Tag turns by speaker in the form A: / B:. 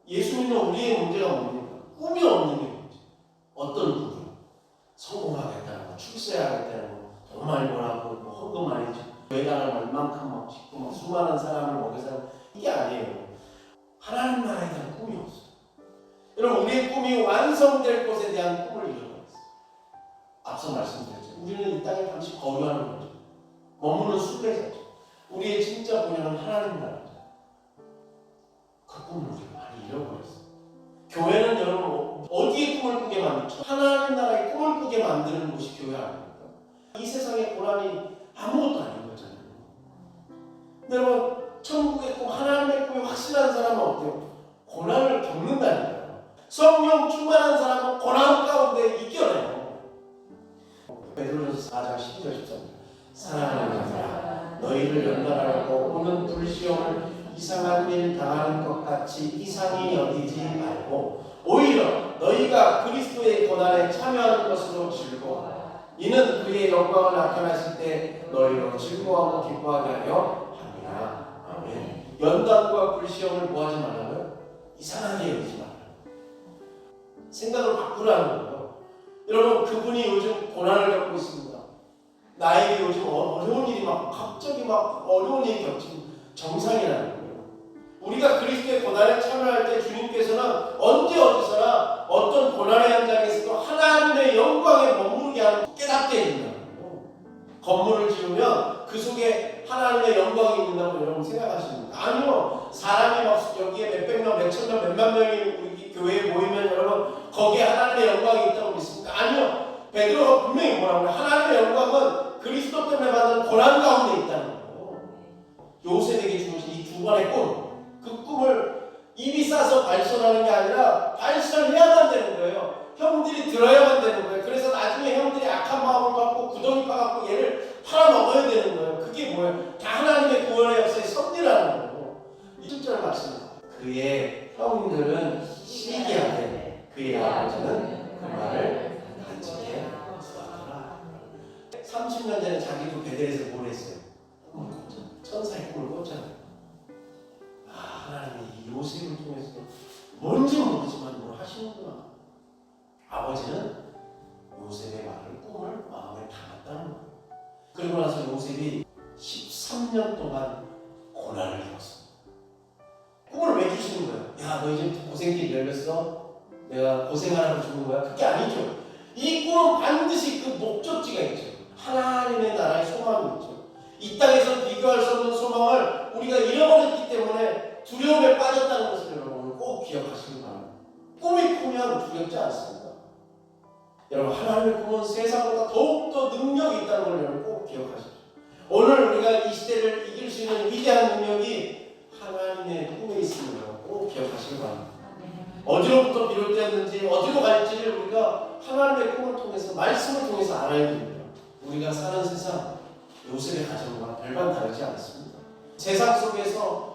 A: 예수 믿는 우리의 문제가 뭡니까? 꿈이 없는 게 문제. 어떤 꿈이? 성공하겠다는 거, 출세하겠다는 거, 돈 많이 벌하고 뭐 헌금 많이 주고 외당을 얼만큼 막 짓고 막 수많은 사람을 먹여서 이게 아니에요. 하나님 나라에 대한 꿈이 없어요. 여러분 우리의 꿈이 완성될 것에 대한 꿈을 잃어버렸어요. 앞서 말씀드렸죠. 우리는 이 땅에 잠시 거류하는 거죠. 머무는 순례자죠. 우리의 진짜 본향은 하나님 나라죠. 그 꿈을 우리가 많이 잃어버렸어요. 교회는 여러분 어디에 꿈을 꾸게 만들죠? 하나님 나라의 꿈을 꾸게 만드는 곳이 교회 아닙니까? 이 세상의 고난이 아무것도 아닌 거잖아요. 근데 여러분 천국의 꿈, 하나님의 꿈이 확실한 사람은 어때요? 고난을 겪는다니까요. 성령 충만한 사람은 고난 가운데 이겨내요. 베드로전서 4장 12절 13절 사랑하는 자들아 너희를 연단하려고 오는 불시험을 이상한 일 당하는 것 같이 이상히 여기지 말고 오히려 너희가 그리스도의 고난에 참여하는 것으로 즐거워. 이는 그의 영광을 나타나실 때 너희로 즐거워하고 기뻐하게 하려 함이라. 아멘. 연단과 불시험을 뭐하지 말라고요? 이상하게 여기지 말라고. 생각을 바꾸라는 거예요. 여러분 그분이 요즘 고난을 겪고 있습니다. 나에게 요즘 어려운 일이 막 갑자기 막 어려운 일이 겹치는 정상이라는 거예요. 우리가 그리스도의 고난에 참여할 때 주님께서는 언제 어디서나 어떤 고난의 현장에서도 하나님의 영광에 머무르게 하는 깨닫게 해준다는 거예요. 건물을 지으면 그 속에 하나님의 영광이 있는다고 여러분 생각하십니까? 아니요. 사람이 막 여기에 몇백 명, 몇천 명, 몇만 명이 우리 교회에 모이면 여러분 거기에 하나님의 영광이 있다고 믿습니까? 아니요. 베드로가 분명히 뭐라고 해요? 하나님의 영광은 그리스도 때문에 받은 고난 가운데 있다는 거예요. 요셉에게 주신 이 두 번의 꿈, 그 꿈을 입이 싸서 발설하는 게 아니라 발설해야만 되는 거예요. 형들이 들어야만 되는 거예요. 그래서 나중에 형들이 악한 마음을 갖고 구덩이 파갖고 얘를 팔아먹어야 되는 거예요. 그게 뭐예요? 다 하나님의 구원의 역사의 섭리라는 거예요. 1절 말씀. 그의 형들은 시기하되 그의 아버지는 그 말을 간직해 두었더라. 30년 전에 자기도 베델에서 뭘 했어요? 꿈을 꿨잖아요. 천사의 꿈을 꿨잖아요. 하나님이 이 요셉을 통해서 뭔지 모르지만 뭘 하시는구나. 아버지는 요셉의 말을 꿈을 마음에 담았다는 거예요. 그리고 나서 요셉이 13년 동안 고난을 겪었습니다. 꿈을 왜 주시는 거예요? 야, 너 이제 고생길 열렸어? 내가 고생하라고 주는 거야? 그게 아니죠. 이 꿈은 반드시 그 목적지가 있죠. 하나님의 나라의 소망이 있죠. 이 땅에서 비교할 수 없는 소망을 우리가 잃어버렸기 때문에 두려움에 빠졌다는 것을 여러분 꼭 기억하시기 바랍니다. 꿈이 크면 두렵지 않습니다. 여러분 하나님의 꿈은 세상보다 더욱더 능력이 있다는 걸 여러분 꼭 기억하십시오. 오늘 우리가 이 시대를 이길 수 있는 위대한 능력이 하나님의 꿈에 있음을 꼭 기억하시기 바랍니다. 어디로부터 비롯되었는지 어디로 갈지를 우리가 하나님의 꿈을 통해서 말씀을 통해서 알아야 됩니다. 우리가 사는 세상 요셉의 가정과 별반 다르지 않습니다. 세상 속에서